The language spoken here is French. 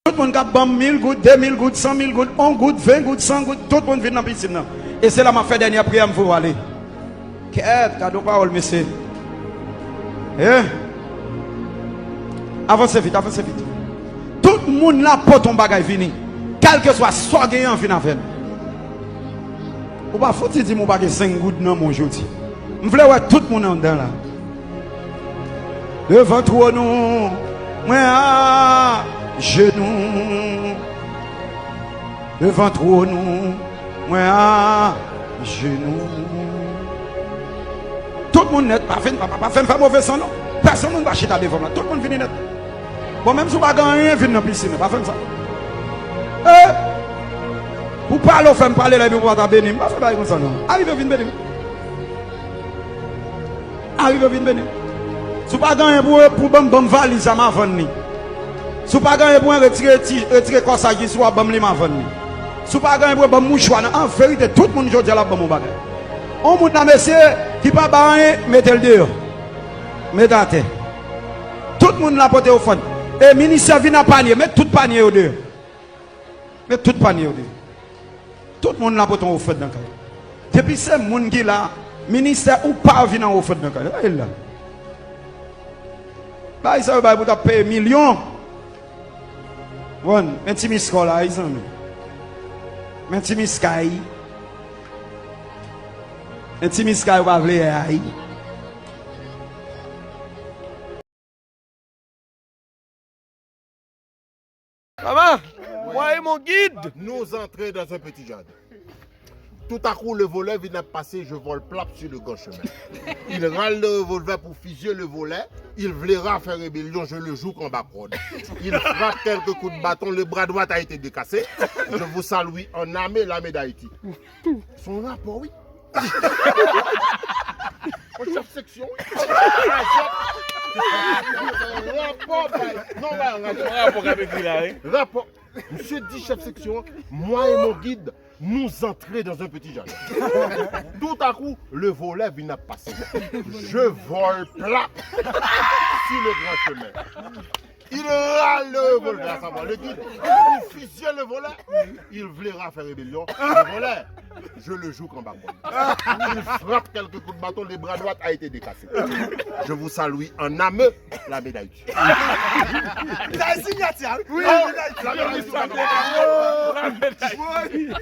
Tout le monde a bon 1000 gouttes, 2000 gouttes, 100 000 gouttes, 1 goutte, 20 gouttes, 100 gouttes. Tout le monde vient dans la piscine. Et c'est là que je fais dernière prière pour aller. Qu'est-ce cadeau parole, monsieur? Avancez vite, avancez vite. Tout le monde là pour ton bagage fini. Quel que soit soit gagnant fin avec. Ou pas faut dire mon bagage 5 gouttes non mon jodi. Je voulais voir tout le monde en dedans là. Devant toi nous, moi à genoux. Devant toi nous, moi à genoux. Tout le monde net, pas fait mauvais son non. Personne ne va acheter à devant là. Tout le monde vient net. Bon, même si vous n'avez rien, vous dans la piscine, pas faire ça. Pour parler, vous parler là, vous pouvez bénir. Pas faire comme ça, non. Arrivez, venez bénir. Arrivez, venez bénir. Si vous n'avez rien pour bon valise, ça m'a vendu. Si vous n'avez rien pour retirer corsage, soit bon li m'a vendu. Si vous n'avez rien pour bon mouchoir, en vérité, tout le monde aujourd'hui là, bon mon bagage. On monte dans monsieur qui pas rien, mettez-le dehors. Mettez à terre. Tout le monde l'a porté au fond. Et le ministère vient à panier, mettez tout panier au dehors. Mettez tout panier au dehors. Tout le monde l'a porté au fond dans le cas. Depuis ce monde qui là, ministère ou pas vient au fond dans le cas. Il est là. Bah, ça va vous payer millions. Bon, un petit misco là, ils ont. Un petit miscaille. Un petit miscaille va venir aïe. Maman, moi et mon guide. Nous entrons dans un petit jardin. Tout à coup, le voleur vient de passer, je vole plap sur le grand chemin. Il râle le revolver pour figer le volet. Il verra faire rébellion, je le joue en backward. Il frappe quelques coups de bâton, le bras droit a été décassé. Je vous salue en armée, l'armée d'Haïti. Son rapport, oui. Au chef section, oui. Rapport avec lui là, hein? Rapport. Monsieur dit chef section, moi et mon guide, nous entrons dans un petit jardin. Tout à coup, le volet vient à passer. Je vole plat sur le grand chemin. Il râle le volet, à savoir le guide. Il fusionne le volet. Il verra faire rébellion. Le volet, je le joue comme bacon. Il frappe quelques coups de bâton, le bras droit a été décassé. Je vous salue en âme, la médaille. La signature. Oui, la médaille.